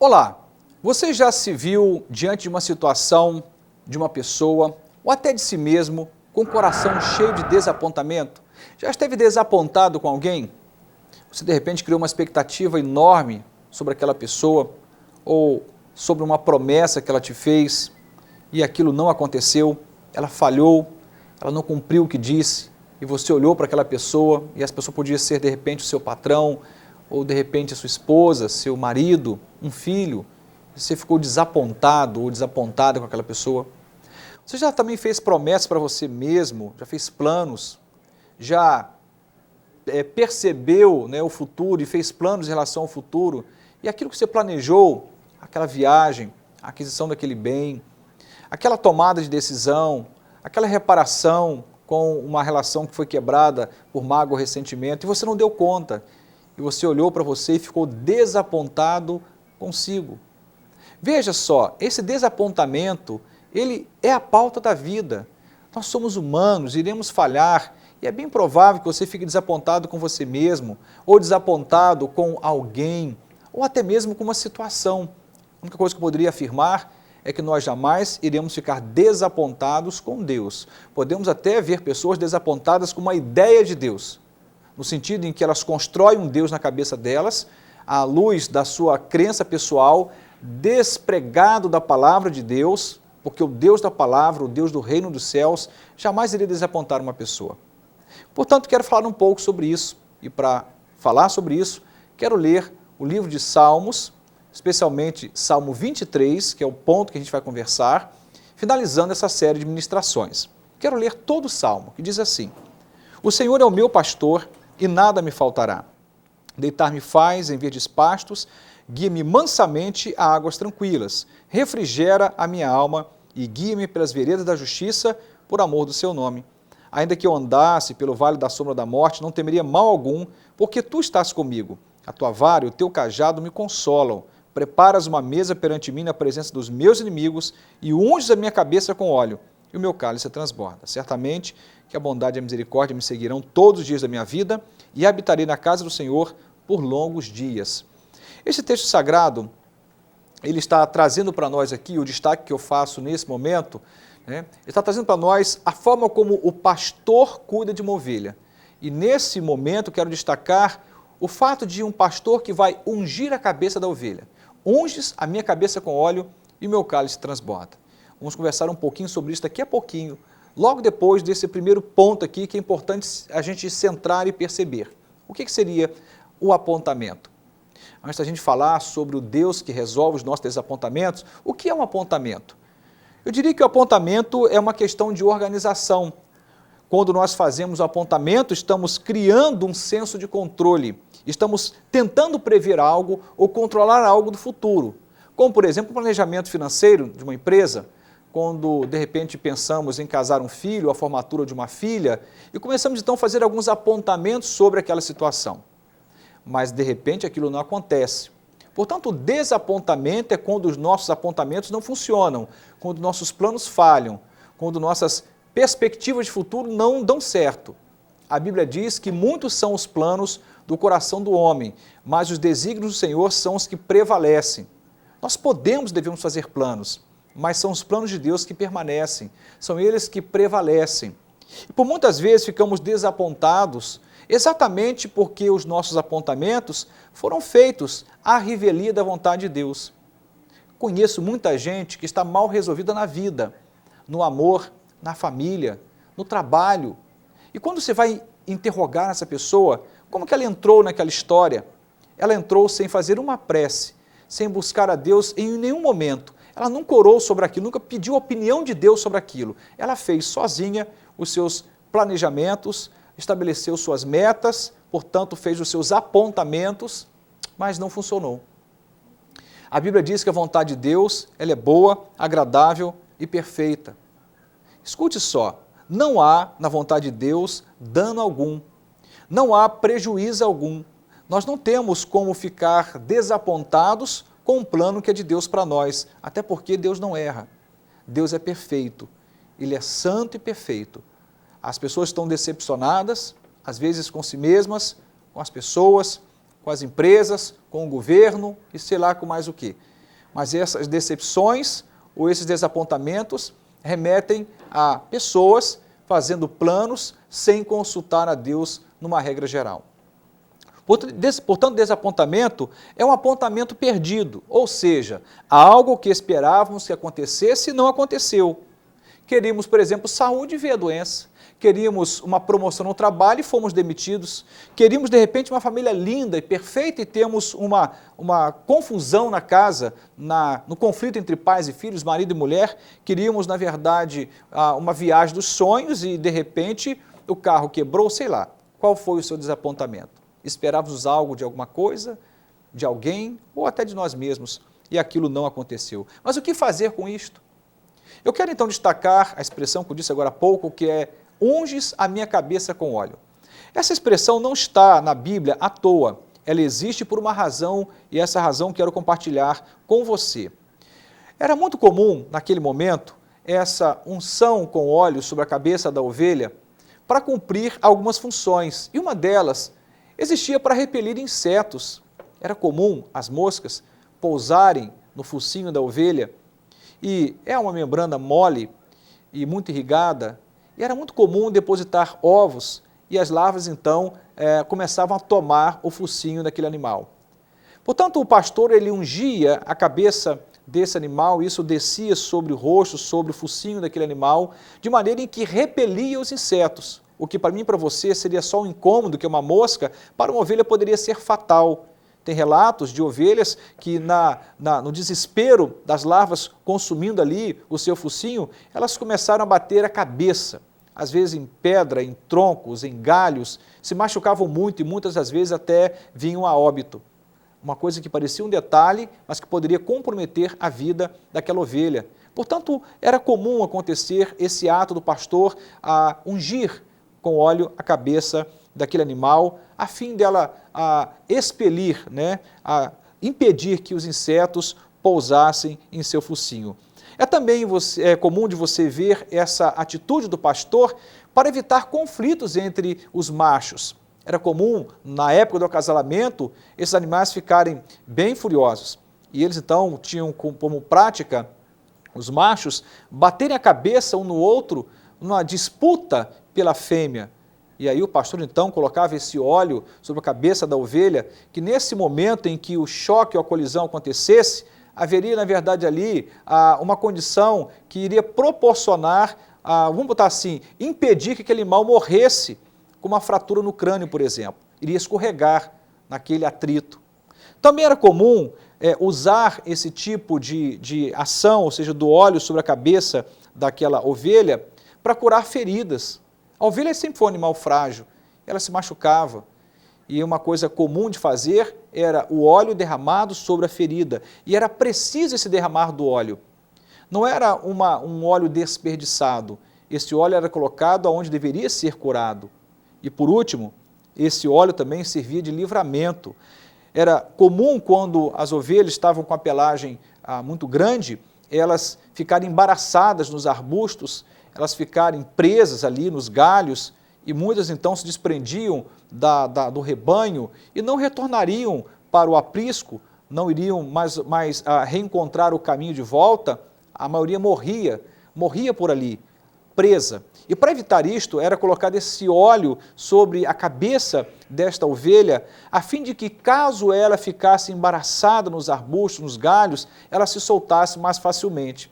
Olá, você já se viu diante de uma situação, de uma pessoa, ou até de si mesmo, com o coração cheio de desapontamento? Já esteve desapontado com alguém? Você de repente criou uma expectativa enorme sobre aquela pessoa, ou sobre uma promessa que ela te fez, e aquilo não aconteceu, ela falhou, ela não cumpriu o que disse, e você olhou para aquela pessoa, e essa pessoa podia ser de repente o seu patrão, ou de repente a sua esposa, seu marido, um filho, você ficou desapontado ou desapontada com aquela pessoa. Você já também fez promessas para você mesmo, já fez planos, já percebeu, né, o futuro e fez planos em relação ao futuro, e aquilo que você planejou, aquela viagem, a aquisição daquele bem, aquela tomada de decisão, aquela reparação com uma relação que foi quebrada por mágoa ou ressentimento, e você não deu conta, e você olhou para você e ficou desapontado consigo. Veja só, esse desapontamento, ele é a pauta da vida. Nós somos humanos, iremos falhar, e é bem provável que você fique desapontado com você mesmo, ou desapontado com alguém, ou até mesmo com uma situação. A única coisa que eu poderia afirmar é que nós jamais iremos ficar desapontados com Deus. Podemos até ver pessoas desapontadas com uma ideia de Deus, no sentido em que elas constroem um Deus na cabeça delas, à luz da sua crença pessoal, despregado da palavra de Deus, porque o Deus da palavra, o Deus do reino dos céus, jamais iria desapontar uma pessoa. Portanto, quero falar um pouco sobre isso, e para falar sobre isso, quero ler o livro de Salmos, especialmente Salmo 23, que é o ponto que a gente vai conversar, finalizando essa série de ministrações. Quero ler todo o Salmo, que diz assim: O Senhor é o meu pastor e nada me faltará. Deitar-me faz em verdes pastos, guia-me mansamente a águas tranquilas, refrigera a minha alma e guia-me pelas veredas da justiça, por amor do seu nome. Ainda que eu andasse pelo vale da sombra da morte, não temeria mal algum, porque tu estás comigo. A tua vara e o teu cajado me consolam. Preparas uma mesa perante mim na presença dos meus inimigos e unges a minha cabeça com óleo, e o meu cálice transborda. Certamente que a bondade e a misericórdia me seguirão todos os dias da minha vida e habitarei na casa do Senhor por longos dias. Este texto sagrado, ele está trazendo para nós aqui, o destaque que eu faço nesse momento, né, ele está trazendo para nós a forma como o pastor cuida de uma ovelha. E nesse momento quero destacar o fato de um pastor que vai ungir a cabeça da ovelha. Unges a minha cabeça com óleo e o meu cálice transborda. Vamos conversar um pouquinho sobre isso daqui a pouquinho, logo depois desse primeiro ponto aqui, que é importante a gente centrar e perceber. O que seria o apontamento? Antes da gente falar sobre o Deus que resolve os nossos desapontamentos, o que é um apontamento? Eu diria que o apontamento é uma questão de organização. Quando nós fazemos o apontamento, estamos criando um senso de controle, estamos tentando prever algo ou controlar algo do futuro. Como, por exemplo, o planejamento financeiro de uma empresa, quando de repente pensamos em casar um filho, a formatura de uma filha, e começamos então a fazer alguns apontamentos sobre aquela situação. Mas de repente aquilo não acontece. Portanto, o desapontamento é quando os nossos apontamentos não funcionam, quando nossos planos falham, quando nossas perspectivas de futuro não dão certo. A Bíblia diz que muitos são os planos do coração do homem, mas os desígnios do Senhor são os que prevalecem. Nós devemos fazer planos, mas são os planos de Deus que permanecem, são eles que prevalecem. E por muitas vezes ficamos desapontados, exatamente porque os nossos apontamentos foram feitos à revelia da vontade de Deus. Conheço muita gente que está mal resolvida na vida, no amor, na família, no trabalho. E quando você vai interrogar essa pessoa, como que ela entrou naquela história? Ela entrou sem fazer uma prece, sem buscar a Deus em nenhum momento. Ela nunca orou sobre aquilo, nunca pediu a opinião de Deus sobre aquilo. Ela fez sozinha os seus planejamentos, estabeleceu suas metas, portanto fez os seus apontamentos, mas não funcionou. A Bíblia diz que a vontade de Deus, ela é boa, agradável e perfeita. Escute só, não há na vontade de Deus dano algum, não há prejuízo algum. Nós não temos como ficar desapontados com um plano que é de Deus para nós, até porque Deus não erra. Deus é perfeito, Ele é santo e perfeito. As pessoas estão decepcionadas, às vezes com si mesmas, com as pessoas, com as empresas, com o governo e sei lá com mais o quê. Mas essas decepções ou esses desapontamentos remetem a pessoas fazendo planos sem consultar a Deus numa regra geral. Portanto, desapontamento é um apontamento perdido, ou seja, algo que esperávamos que acontecesse e não aconteceu. Queríamos, por exemplo, saúde e veio a doença. Queríamos uma promoção no trabalho e fomos demitidos. Queríamos, de repente, uma família linda e perfeita e temos uma confusão na casa, no conflito entre pais e filhos, marido e mulher. Queríamos, na verdade, uma viagem dos sonhos e, de repente, o carro quebrou, sei lá. Qual foi o seu desapontamento? Esperávamos algo de alguma coisa, de alguém ou até de nós mesmos e aquilo não aconteceu. Mas o que fazer com isto? Eu quero então destacar a expressão que eu disse agora há pouco, que é unges a minha cabeça com óleo. Essa expressão não está na Bíblia à toa, ela existe por uma razão e essa razão quero compartilhar com você. Era muito comum naquele momento essa unção com óleo sobre a cabeça da ovelha para cumprir algumas funções e uma delas existia para repelir insetos. Era comum as moscas pousarem no focinho da ovelha e é uma membrana mole e muito irrigada, e era muito comum depositar ovos, e as larvas então começavam a tomar o focinho daquele animal. Portanto, o pastor ele ungia a cabeça desse animal, e isso descia sobre o rosto, sobre o focinho daquele animal, de maneira em que repelia os insetos, o que para mim e para você seria só um incômodo, que uma mosca, para uma ovelha poderia ser fatal. Tem relatos de ovelhas que no desespero das larvas consumindo ali o seu focinho, elas começaram a bater a cabeça, às vezes em pedra, em troncos, em galhos, se machucavam muito e muitas das vezes até vinham a óbito. Uma coisa que parecia um detalhe, mas que poderia comprometer a vida daquela ovelha. Portanto, era comum acontecer esse ato do pastor a ungir com óleo a cabeça daquele animal, a fim dela expelir, a impedir que os insetos pousassem em seu focinho. É também comum de você ver essa atitude do pastor para evitar conflitos entre os machos. Era comum, na época do acasalamento, esses animais ficarem bem furiosos. E eles então tinham como prática, os machos, baterem a cabeça um no outro numa disputa pela fêmea. E aí o pastor então colocava esse óleo sobre a cabeça da ovelha, que nesse momento em que o choque ou a colisão acontecesse, haveria na verdade ali uma condição que iria proporcionar, vamos botar assim, impedir que aquele animal morresse com uma fratura no crânio, por exemplo. Iria escorregar naquele atrito. Também era comum usar esse tipo de ação, ou seja, do óleo sobre a cabeça daquela ovelha, para curar feridas. A ovelha sempre foi um animal frágil, ela se machucava. E uma coisa comum de fazer era o óleo derramado sobre a ferida. E era preciso esse derramar do óleo. Não era um óleo desperdiçado. Esse óleo era colocado onde deveria ser curado. E por último, esse óleo também servia de livramento. Era comum quando as ovelhas estavam com a pelagem muito grande, elas ficarem embaraçadas nos arbustos, elas ficarem presas ali nos galhos, e muitas então se desprendiam do rebanho e não retornariam para o aprisco, não iriam mais reencontrar o caminho de volta, a maioria morria por ali, presa. E para evitar isto, era colocado esse óleo sobre a cabeça desta ovelha, a fim de que, caso ela ficasse embaraçada nos arbustos, nos galhos, ela se soltasse mais facilmente.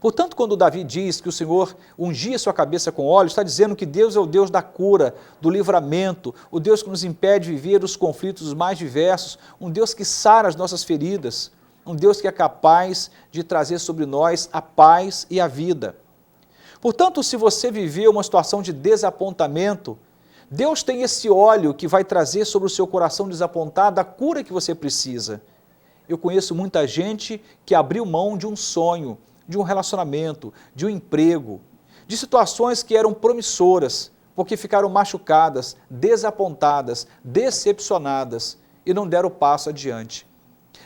Portanto, quando Davi diz que o Senhor ungia sua cabeça com óleo, está dizendo que Deus é o Deus da cura, do livramento, o Deus que nos impede de viver os conflitos mais diversos, um Deus que sara as nossas feridas, um Deus que é capaz de trazer sobre nós a paz e a vida. Portanto, se você viveu uma situação de desapontamento, Deus tem esse óleo que vai trazer sobre o seu coração desapontado a cura que você precisa. Eu conheço muita gente que abriu mão de um sonho, de um relacionamento, de um emprego, de situações que eram promissoras, porque ficaram machucadas, desapontadas, decepcionadas e não deram o passo adiante.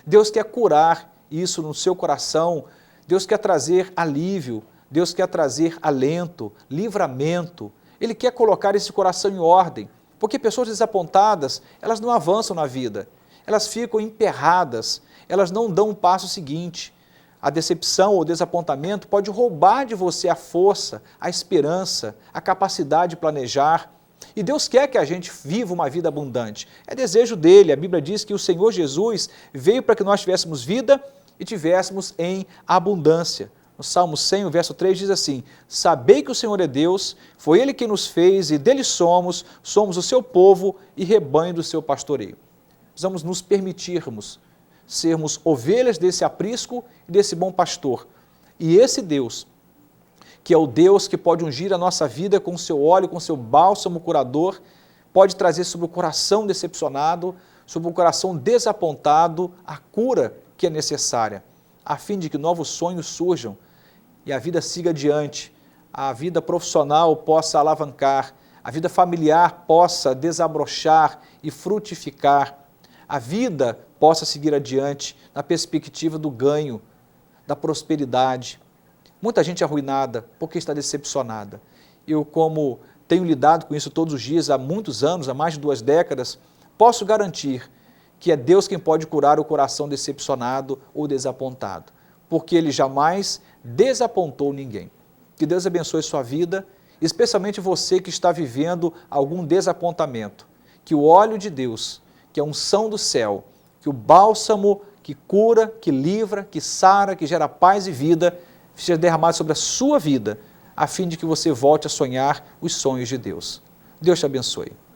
Deus quer curar isso no seu coração, Deus quer trazer alívio, Deus quer trazer alento, livramento, Ele quer colocar esse coração em ordem. Porque pessoas desapontadas, elas não avançam na vida, elas ficam emperradas, elas não dão um passo seguinte. A decepção ou desapontamento pode roubar de você a força, a esperança, a capacidade de planejar. E Deus quer que a gente viva uma vida abundante. É desejo dele. A Bíblia diz que o Senhor Jesus veio para que nós tivéssemos vida e tivéssemos em abundância. No Salmo 100, o verso 3 diz assim: sabei que o Senhor é Deus, foi Ele quem nos fez e dele somos o seu povo e rebanho do seu pastoreio. Precisamos nos permitirmos sermos ovelhas desse aprisco e desse bom pastor. E esse Deus, que é o Deus que pode ungir a nossa vida com o seu óleo, com o seu bálsamo curador, pode trazer sobre o coração decepcionado, sobre o coração desapontado, a cura que é necessária, a fim de que novos sonhos surjam e a vida siga adiante, a vida profissional possa alavancar, a vida familiar possa desabrochar e frutificar, a vida possa seguir adiante na perspectiva do ganho, da prosperidade. Muita gente arruinada porque está decepcionada. Eu, como tenho lidado com isso todos os dias há muitos anos, há mais de 2 décadas, posso garantir que é Deus quem pode curar o coração decepcionado ou desapontado, porque Ele jamais desapontou ninguém. Que Deus abençoe sua vida, especialmente você que está vivendo algum desapontamento. Que o óleo de Deus, que é a unção do céu, que o bálsamo que cura, que livra, que sara, que gera paz e vida, seja derramado sobre a sua vida, a fim de que você volte a sonhar os sonhos de Deus. Deus te abençoe.